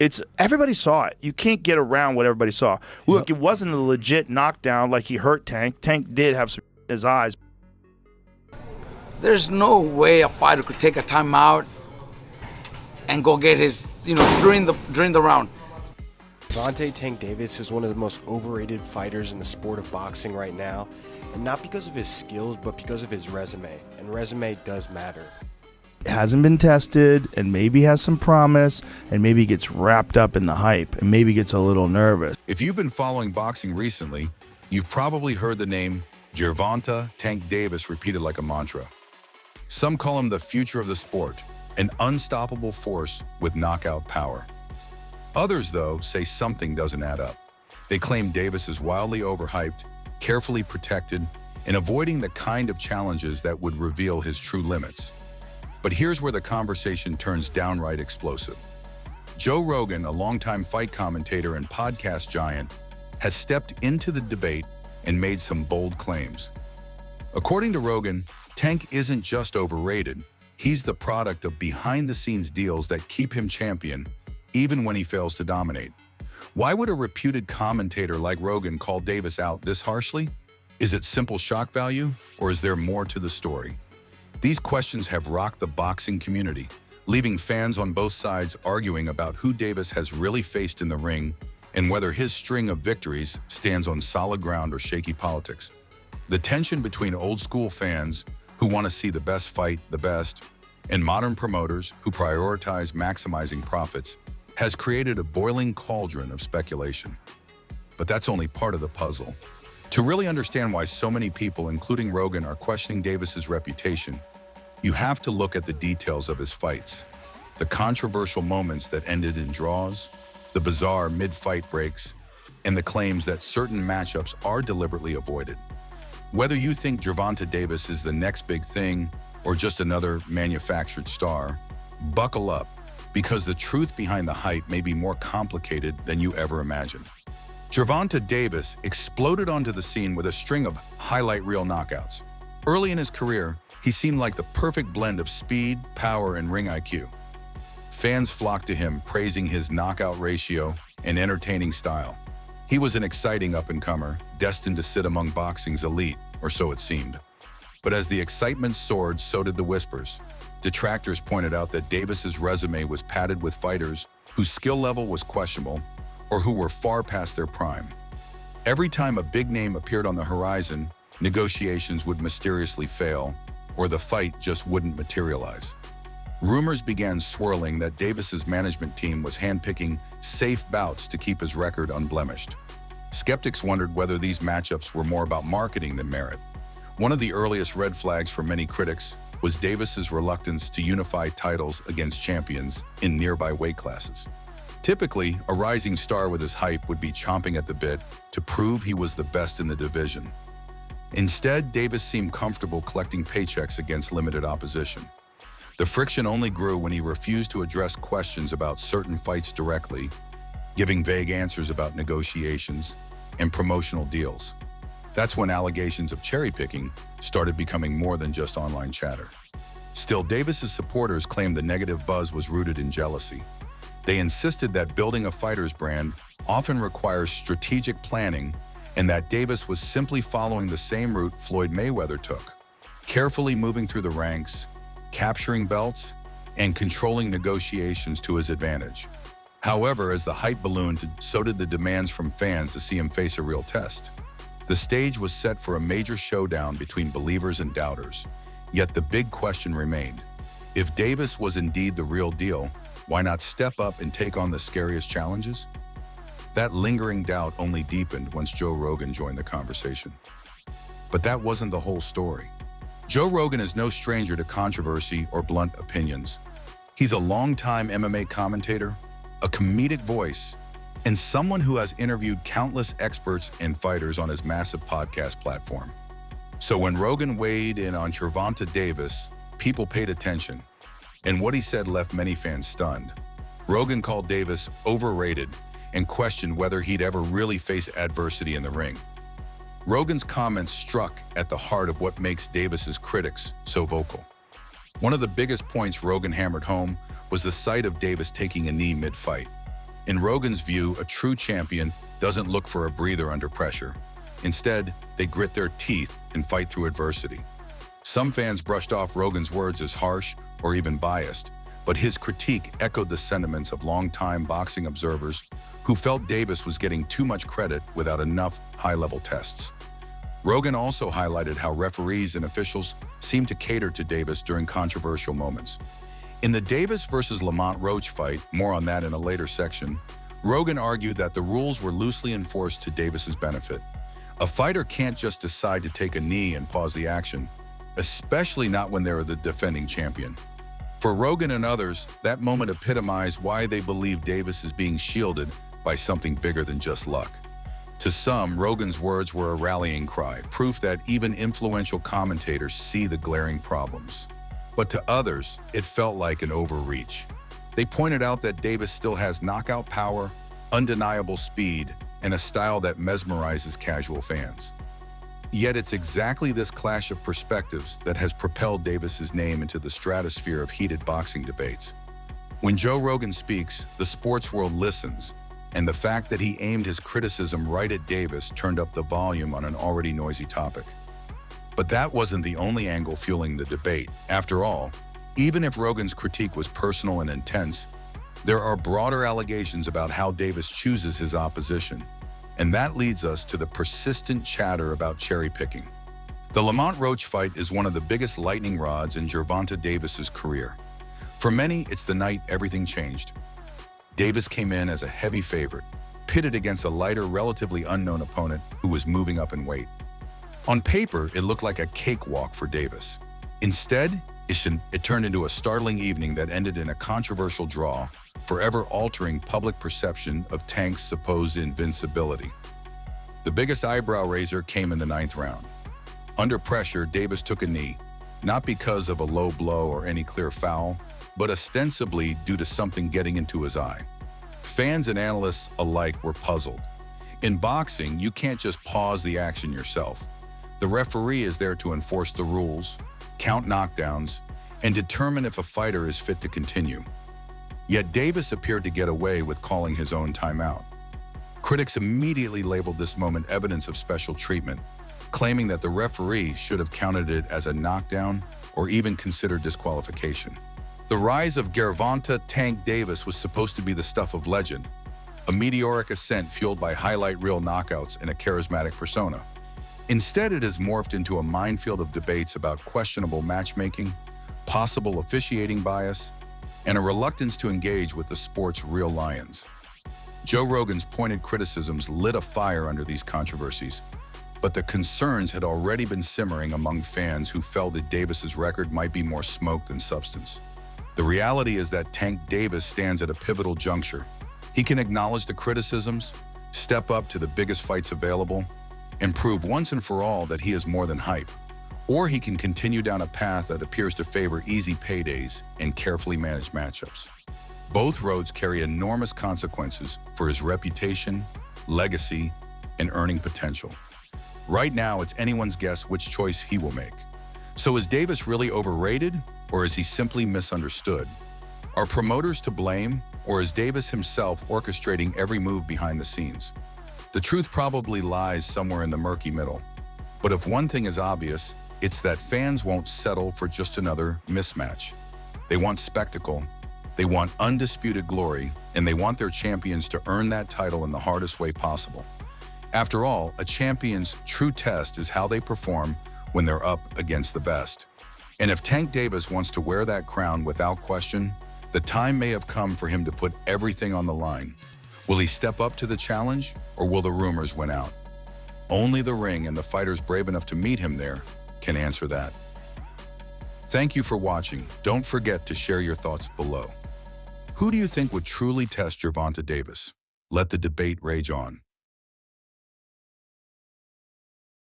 Everybody saw it. You can't get around what everybody saw. Look, it wasn't a legit knockdown like he hurt Tank. Tank did have some in his eyes. There's no way a fighter could take a timeout and go get his, during the round. Gervonta Tank Davis is one of the most overrated fighters in the sport of boxing right now, and not because of his skills, but because of his resume, and resume does matter. Hasn't been tested, and maybe has some promise, and maybe gets wrapped up in the hype, and maybe gets a little nervous. If you've been following boxing recently, you've probably heard the name Gervonta Tank Davis repeated like a mantra. Some call him the future of the sport, an unstoppable force with knockout power. Others, though, say something doesn't add up. They claim Davis is wildly overhyped, carefully protected, and avoiding the kind of challenges that would reveal his true limits. But here's where the conversation turns downright explosive. Joe Rogan, a longtime fight commentator and podcast giant, has stepped into the debate and made some bold claims. According to Rogan, Tank isn't just overrated, he's the product of behind-the-scenes deals that keep him champion, even when he fails to dominate. Why would a reputed commentator like Rogan call Davis out this harshly? Is it simple shock value, or is there more to the story? These questions have rocked the boxing community, leaving fans on both sides arguing about who Davis has really faced in the ring and whether his string of victories stands on solid ground or shaky politics. The tension between old-school fans who want to see the best fight the best and modern promoters who prioritize maximizing profits has created a boiling cauldron of speculation. But that's only part of the puzzle. To really understand why so many people, including Rogan, are questioning Davis's reputation, you have to look at the details of his fights, the controversial moments that ended in draws, the bizarre mid-fight breaks, and the claims that certain matchups are deliberately avoided. Whether you think Gervonta Davis is the next big thing or just another manufactured star, buckle up, because the truth behind the hype may be more complicated than you ever imagined. Gervonta Davis exploded onto the scene with a string of highlight reel knockouts. Early in his career, he seemed like the perfect blend of speed, power, and ring IQ. Fans flocked to him, praising his knockout ratio and entertaining style. He was an exciting up-and-comer, destined to sit among boxing's elite, or so it seemed. But as the excitement soared, so did the whispers. Detractors pointed out that Davis's resume was padded with fighters whose skill level was questionable or who were far past their prime. Every time a big name appeared on the horizon, negotiations would mysteriously fail, or the fight just wouldn't materialize. Rumors began swirling that Davis's management team was handpicking safe bouts to keep his record unblemished. Skeptics wondered whether these matchups were more about marketing than merit. One of the earliest red flags for many critics was Davis's reluctance to unify titles against champions in nearby weight classes. Typically, a rising star with his hype would be chomping at the bit to prove he was the best in the division. Instead, Davis seemed comfortable collecting paychecks against limited opposition. The friction only grew when he refused to address questions about certain fights directly, giving vague answers about negotiations and promotional deals. That's when allegations of cherry-picking started becoming more than just online chatter. Still, Davis's supporters claimed the negative buzz was rooted in jealousy. They insisted that building a fighter's brand often requires strategic planning and that Davis was simply following the same route Floyd Mayweather took, carefully moving through the ranks, capturing belts, and controlling negotiations to his advantage. However, as the hype ballooned, so did the demands from fans to see him face a real test. The stage was set for a major showdown between believers and doubters. Yet the big question remained. If Davis was indeed the real deal, why not step up and take on the scariest challenges? That lingering doubt only deepened once Joe Rogan joined the conversation. But that wasn't the whole story. Joe Rogan is no stranger to controversy or blunt opinions. He's a longtime MMA commentator, a comedic voice, and someone who has interviewed countless experts and fighters on his massive podcast platform. So when Rogan weighed in on Gervonta Davis, people paid attention, and what he said left many fans stunned. Rogan called Davis overrated and questioned whether he'd ever really face adversity in the ring. Rogan's comments struck at the heart of what makes Davis's critics so vocal. One of the biggest points Rogan hammered home was the sight of Davis taking a knee mid-fight. In Rogan's view, a true champion doesn't look for a breather under pressure. Instead, they grit their teeth and fight through adversity. Some fans brushed off Rogan's words as harsh or even biased, but his critique echoed the sentiments of longtime boxing observers who felt Davis was getting too much credit without enough high-level tests. Rogan also highlighted how referees and officials seemed to cater to Davis during controversial moments. In the Davis versus Lamont Roach fight, more on that in a later section, Rogan argued that the rules were loosely enforced to Davis's benefit. A fighter can't just decide to take a knee and pause the action, especially not when they're the defending champion. For Rogan and others, that moment epitomized why they believe Davis is being shielded by something bigger than just luck. To some, Rogan's words were a rallying cry, proof that even influential commentators see the glaring problems. But to others, it felt like an overreach. They pointed out that Davis still has knockout power, undeniable speed, and a style that mesmerizes casual fans. Yet it's exactly this clash of perspectives that has propelled Davis's name into the stratosphere of heated boxing debates. When Joe Rogan speaks, the sports world listens, and the fact that he aimed his criticism right at Davis turned up the volume on an already noisy topic. But that wasn't the only angle fueling the debate. After all, even if Rogan's critique was personal and intense, there are broader allegations about how Davis chooses his opposition. And that leads us to the persistent chatter about cherry picking. The Lamont Roach fight is one of the biggest lightning rods in Gervonta Davis's career. For many, it's the night everything changed. Davis came in as a heavy favorite, pitted against a lighter, relatively unknown opponent who was moving up in weight. On paper, it looked like a cakewalk for Davis. Instead, it turned into a startling evening that ended in a controversial draw, forever altering public perception of Tank's supposed invincibility. The biggest eyebrow raiser came in the 9th round. Under pressure, Davis took a knee, not because of a low blow or any clear foul, but ostensibly due to something getting into his eye. Fans and analysts alike were puzzled. In boxing, you can't just pause the action yourself. The referee is there to enforce the rules, count knockdowns, and determine if a fighter is fit to continue. Yet Davis appeared to get away with calling his own timeout. Critics immediately labeled this moment evidence of special treatment, claiming that the referee should have counted it as a knockdown or even considered disqualification. The rise of Gervonta "Tank" Davis was supposed to be the stuff of legend, a meteoric ascent fueled by highlight reel knockouts and a charismatic persona. Instead, it has morphed into a minefield of debates about questionable matchmaking, possible officiating bias, and a reluctance to engage with the sport's real lions. Joe Rogan's pointed criticisms lit a fire under these controversies, but the concerns had already been simmering among fans who felt that Davis's record might be more smoke than substance. The reality is that Tank Davis stands at a pivotal juncture. He can acknowledge the criticisms, step up to the biggest fights available, and prove once and for all that he is more than hype. Or he can continue down a path that appears to favor easy paydays and carefully managed matchups. Both roads carry enormous consequences for his reputation, legacy, and earning potential. Right now, it's anyone's guess which choice he will make. So is Davis really overrated, or is he simply misunderstood? Are promoters to blame, or is Davis himself orchestrating every move behind the scenes? The truth probably lies somewhere in the murky middle. But if one thing is obvious, it's that fans won't settle for just another mismatch. They want spectacle, they want undisputed glory, and they want their champions to earn that title in the hardest way possible. After all, a champion's true test is how they perform when they're up against the best. And if Tank Davis wants to wear that crown without question, the time may have come for him to put everything on the line. Will he step up to the challenge, or will the rumors win out? Only the ring and the fighters brave enough to meet him there can answer that. Thank you for watching. Don't forget to share your thoughts below. Who do you think would truly test Gervonta Davis? Let the debate rage on.